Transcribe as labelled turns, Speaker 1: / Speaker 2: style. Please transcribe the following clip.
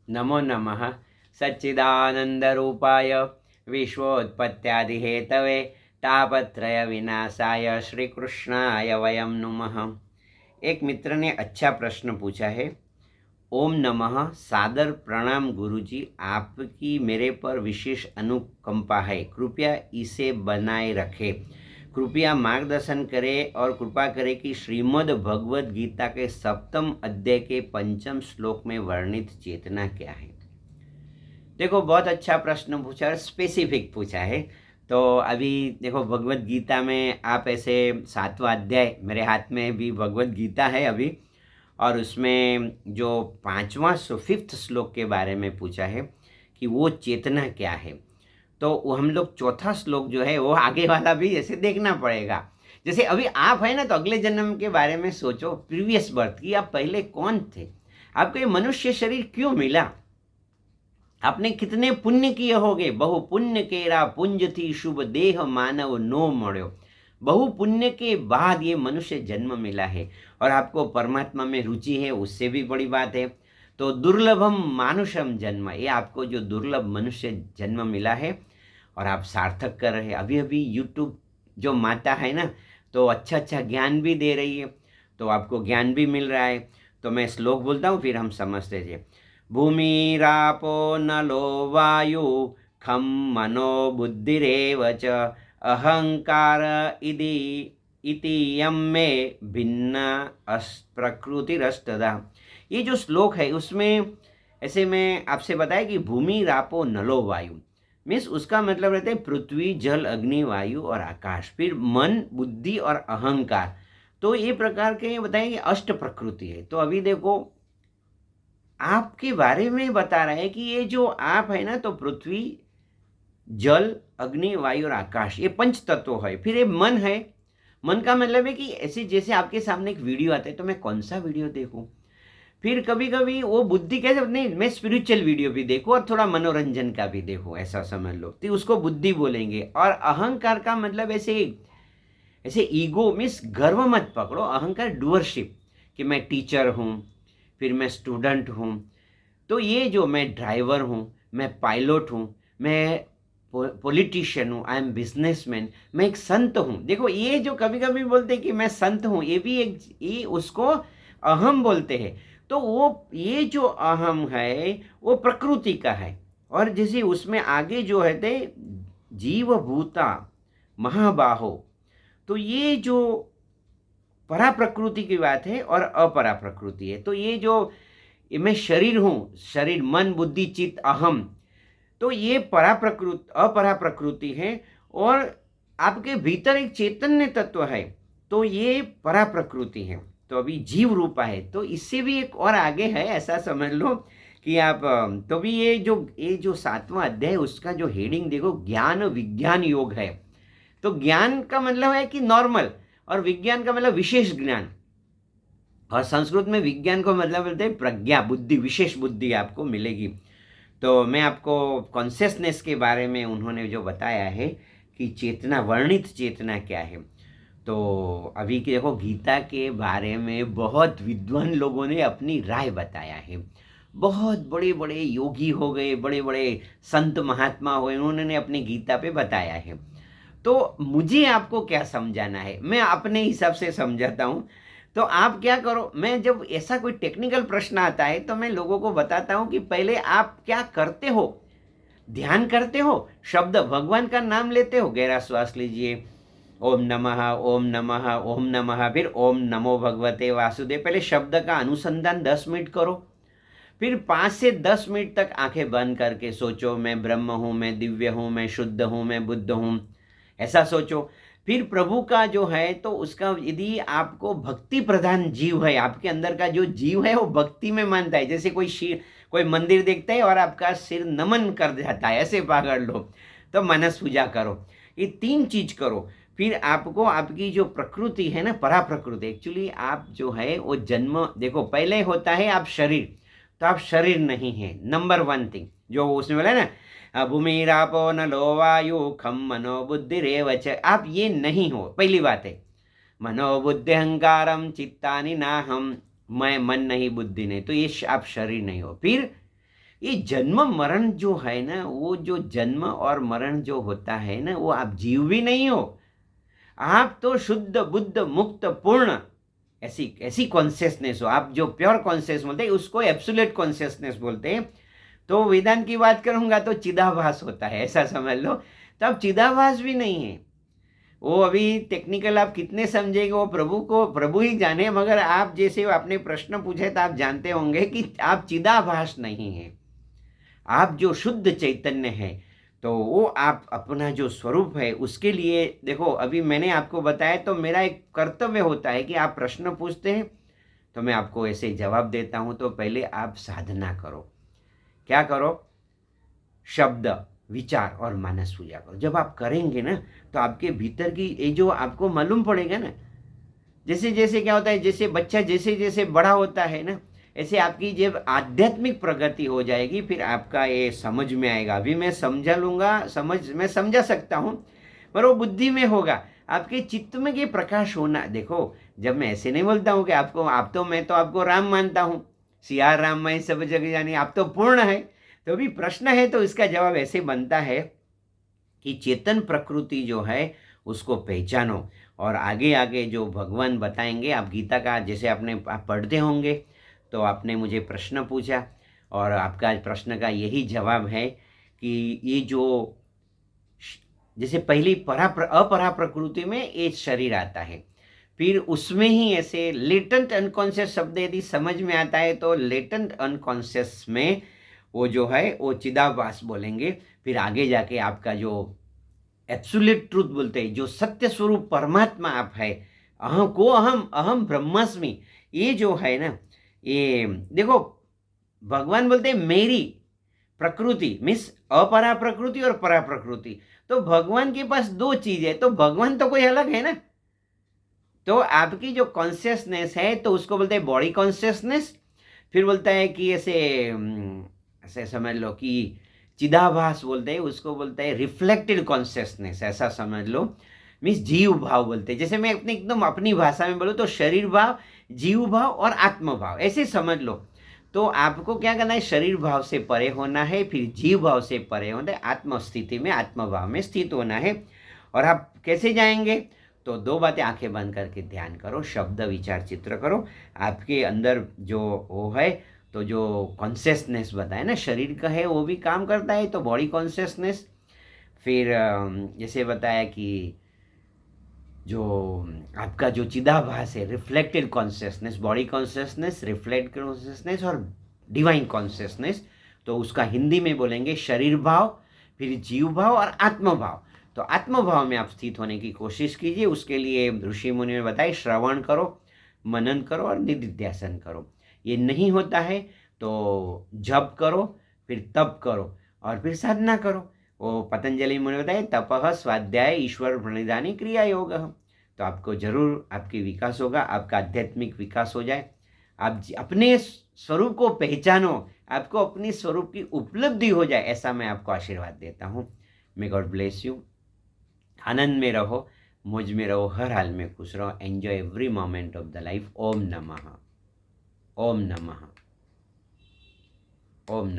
Speaker 1: नमो नमः सच्चिदानंदरूपाय विश्वोत्पत्त्यादिहेतवे तापत्रय विनाशाय श्रीकृष्णाय वयं नुमः। एक मित्र ने अच्छा प्रश्न पूछा है। ओम नमः। सादर प्रणाम गुरुजी, आपकी मेरे पर विशेष अनुकंपा है, कृपया इसे बनाए रखें। कृपया मार्गदर्शन करें और कृपा करें कि श्रीमद् भगवद गीता के सप्तम अध्याय के पंचम श्लोक में वर्णित चेतना क्या है। देखो, बहुत अच्छा प्रश्न पूछा और स्पेसिफिक पूछा है। तो अभी देखो, भगवद गीता में आप ऐसे 7वां अध्याय, मेरे हाथ में भी भगवद गीता है अभी, और उसमें जो 5वां 5th श्लोक के बारे में पूछा है कि वो चेतना क्या है। तो वो हम लोग चौथा श्लोक जो है वो आगे वाला भी ऐसे देखना पड़ेगा। जैसे अभी आप है ना, तो अगले जन्म के बारे में सोचो, प्रीवियस बर्थ की आप पहले कौन थे, आपको ये मनुष्य शरीर क्यों मिला, आपने कितने पुण्य किए होगे। बहु पुण्य केरा पुंज थी शुभ देह मानव नो मड़्यो। बहु पुण्य के बाद ये मनुष्य जन्म मिला है और आपको परमात्मा में रुचि है, उससे भी बड़ी बात है। तो दुर्लभम मानुषम जन्म, ये आपको जो दुर्लभ मनुष्य जन्म मिला है और आप सार्थक कर रहे हैं। अभी अभी यूट्यूब जो माता है ना, तो अच्छा अच्छा ज्ञान भी दे रही है, तो आपको ज्ञान भी मिल रहा है। तो मैं श्लोक बोलता हूँ, फिर हम समझते थे। भूमिरापो नलो वायु खम मनो बुद्धिरेव च अहंकार इति इति यम में भिन्न प्रकृतिरस्तदा। ये जो श्लोक है उसमें ऐसे मैं आपसे बताया कि भूमि रापो नलो वायु मीन्स उसका मतलब रहता है पृथ्वी जल अग्नि वायु और आकाश, फिर मन बुद्धि और अहंकार। तो ये प्रकार के बताएंगे अष्ट प्रकृति है। तो अभी देखो, आपके बारे में बता रहा है कि ये जो आप है ना, तो पृथ्वी जल अग्नि वायु और आकाश, ये पंच तत्व है। फिर ये मन है। मन का मतलब है कि ऐसे जैसे आपके सामने एक वीडियो आता है, तो मैं कौन सा वीडियो देखूं। फिर कभी कभी वो बुद्धि कैसे, नहीं मैं स्पिरिचुअल वीडियो भी देखूं और थोड़ा मनोरंजन का भी देखूं, ऐसा समझ लो, तो उसको बुद्धि बोलेंगे। और अहंकार का मतलब ऐसे ऐसे ईगो मीन्स गर्व मत पकड़ो। अहंकार डूअरशिप, कि मैं टीचर हूँ, फिर मैं स्टूडेंट हूँ, तो ये जो मैं ड्राइवर हूँ, मैं पायलट हूँ, मैं पॉलिटिशियन हूँ, आई एम बिजनेसमैन, मैं एक संत हूँ। देखो, ये जो कभी कभी बोलते हैं कि मैं संत हूँ, ये भी एक, ये उसको अहम बोलते हैं। तो वो ये जो अहम है वो प्रकृति का है। और जैसे उसमें आगे जो है ते जीव भूता महाबाहो, तो ये जो परा प्रकृति की बात है और अपरा प्रकृति है। तो ये जो मैं शरीर हूँ, शरीर मन बुद्धि चित्त अहम, तो ये परा प्रकृति अपरा प्रकृति है। और आपके भीतर एक चैतन्य तत्व है, तो ये परा प्रकृति है। तो अभी जीव रूपा है, तो इससे भी एक और आगे है, ऐसा समझ लो कि आप तो भी ये जो 7वां अध्याय उसका जो हेडिंग देखो, ज्ञान विज्ञान योग है। तो ज्ञान का मतलब है कि नॉर्मल, और विज्ञान का मतलब विशेष ज्ञान। और संस्कृत में विज्ञान को मतलब बोलते हैं प्रज्ञा, बुद्धि, विशेष बुद्धि आपको मिलेगी। तो मैं आपको कॉन्शियसनेस के बारे में उन्होंने जो बताया है कि चेतना, वर्णित चेतना क्या है। तो अभी की देखो, गीता के बारे में बहुत विद्वान लोगों ने अपनी राय बताया है। बहुत बड़े बड़े योगी हो गए, बड़े बड़े संत महात्मा हुए, उन्होंने अपनी गीता पे बताया है। तो मुझे आपको क्या समझाना है, मैं अपने हिसाब से समझाता हूँ। तो आप क्या करो, मैं जब ऐसा कोई टेक्निकल प्रश्न आता है तो मैं लोगों को बताता हूँ कि पहले आप क्या करते हो। ध्यान करते हो, शब्द भगवान का नाम लेते हो, गहरा श्वास लीजिए, ओम नमः ओम नमः ओम नमः, फिर ओम नमो भगवते वासुदेव। पहले शब्द का अनुसंधान 10 मिनट करो, फिर 5 से 10 मिनट तक आंखें बंद करके सोचो, मैं ब्रह्म हूँ, मैं दिव्य हूँ, मैं शुद्ध हूँ, मैं बुद्ध हूँ, ऐसा सोचो। फिर प्रभु का जो है, तो उसका यदि आपको भक्ति प्रधान जीव है, आपके अंदर का जो जीव है वो भक्ति में मानता है, जैसे कोई मंदिर देखता है और आपका सिर नमन कर जाता है, ऐसे पकड़ लो, तो मनस पूजा करो। ये 3 चीज करो। फिर आपको आपकी जो प्रकृति है ना, परा प्रकृति, एक्चुअली आप जो है वो जन्म, देखो पहले होता है आप शरीर, तो आप शरीर नहीं है, नंबर 1 थिंग जो उसने बोला ना, भूमिरापो नलो वायु खम मनो बुद्धि रेव च, आप ये नहीं हो, पहली बात है। मनोबुद्धि अहंकारम चित्तानि नाहम, मैं मन नहीं बुद्धि नहीं, तो ये आप शरीर नहीं हो। फिर ये जन्म मरण जो है ना, वो जो जन्म और मरण जो होता है ना, वो आप जीव भी नहीं हो, आप तो शुद्ध बुद्ध मुक्त पूर्ण ऐसी ऐसी कॉन्शियसनेस हो। आप जो प्योर कॉन्शियस बोलते हैं उसको एब्सोल्यूट कॉन्शियसनेस बोलते हैं। तो वेदांत की बात करूंगा तो चिदाभास होता है, ऐसा समझ लो। तो अब चिदाभास भी नहीं है, वो अभी टेक्निकल आप कितने समझेंगे वो प्रभु ही जाने, मगर आप जैसे आपने प्रश्न पूछे तो आप जानते होंगे कि आप चिदाभास नहीं है, आप जो शुद्ध चैतन्य है। तो वो आप अपना जो स्वरूप है उसके लिए देखो, अभी मैंने आपको बताया, तो मेरा एक कर्तव्य होता है कि आप प्रश्न पूछते हैं तो मैं आपको ऐसे जवाब देता हूं। तो पहले आप साधना करो। क्या करो? शब्द, विचार और मानस पूजा करो। जब आप करेंगे ना तो आपके भीतर की ये जो आपको मालूम पड़ेगा ना, जैसे जैसे क्या होता है, जैसे बच्चा जैसे जैसे बड़ा होता है ना, ऐसे आपकी जब आध्यात्मिक प्रगति हो जाएगी फिर आपका ये समझ में आएगा। अभी मैं समझा लूंगा, मैं समझा सकता हूँ, पर वो बुद्धि में होगा। आपके चित्त में ये प्रकाश होना, देखो जब मैं ऐसे नहीं बोलता हूँ कि आपको मैं तो आपको राम मानता हूँ, सिया राम मैं सब जगह जानी, आप तो पूर्ण है। तो भी प्रश्न है तो इसका जवाब ऐसे बनता है कि चेतन प्रकृति जो है उसको पहचानो, और आगे आगे जो भगवान बताएंगे। आप गीता का जैसे आप पढ़ते होंगे, तो आपने मुझे प्रश्न पूछा और आपका प्रश्न का यही जवाब है कि ये जो जैसे पहली अपरा प्रकृति में ये शरीर आता है, फिर उसमें ही ऐसे लेटेंट अनकॉन्शियस शब्द यदि समझ में आता है तो लेटेंट अनकॉन्शियस में वो जो है वो चिदाभास बोलेंगे। फिर आगे जाके आपका जो एब्सोल्यूट ट्रूथ बोलते हैं, जो सत्य स्वरूप परमात्मा आप है, अहम अहम ब्रह्मास्मि, ये जो है ना, ये देखो भगवान बोलते हैं मेरी प्रकृति मीन्स अपरा प्रकृति और परा प्रकृति। तो भगवान के पास दो चीज है, तो भगवान तो कोई अलग है ना। तो आपकी जो कॉन्शियसनेस है तो उसको बोलते हैं बॉडी कॉन्शियसनेस। फिर बोलता है कि ऐसे ऐसे समझ लो कि चिदाभास बोलते हैं, उसको बोलते हैं रिफ्लेक्टेड कॉन्शियसनेस, ऐसा समझ लो। मीन्स जीव भाव बोलते हैं। जैसे मैं अपनी एकदम अपनी भाषा में बोलूँ तो शरीर भाव, जीव भाव और आत्म भाव, ऐसे समझ लो। तो आपको क्या करना है? शरीर भाव से परे होना है, फिर जीव भाव से परे होना है, आत्म स्थिति में आत्म भाव में स्थित होना है। और आप कैसे जाएंगे? तो दो बातें, आंखें बंद करके ध्यान करो, शब्द विचार चित्र करो। आपके अंदर जो वो है, तो जो कॉन्शियसनेस बताए ना शरीर का है वो भी काम करता है, तो बॉडी कॉन्शियसनेस। फिर जैसे बताया कि जो आपका जो चिदाभास है, reflected consciousness, body consciousness, reflect consciousness और डिवाइन कॉन्शियसनेस। तो उसका हिंदी में बोलेंगे शरीर भाव, फिर जीव भाव और आत्म भाव। तो आत्म भाव में आप स्थित होने की कोशिश कीजिए। उसके लिए ऋषि मुनि ने बताया श्रवण करो, मनन करो और निधिध्यासन करो। ये नहीं होता है तो जप करो, फिर तप करो और फिर साधना करो। वो पतंजलि मुनि बताए तपः स्वाध्याय ईश्वर प्रणिधानी क्रिया योग। तो आपको जरूर आपकी विकास होगा, आपका आध्यात्मिक विकास हो जाए, आप अपने स्वरूप को पहचानो, आपको अपनी स्वरूप की उपलब्धि हो जाए, ऐसा मैं आपको आशीर्वाद देता हूँ। May God bless you. आनंद में रहो, मौज में रहो, हर हाल में खुश रहो। Enjoy every moment of the life. ओम नमः। ओम नमः। ओम नमः।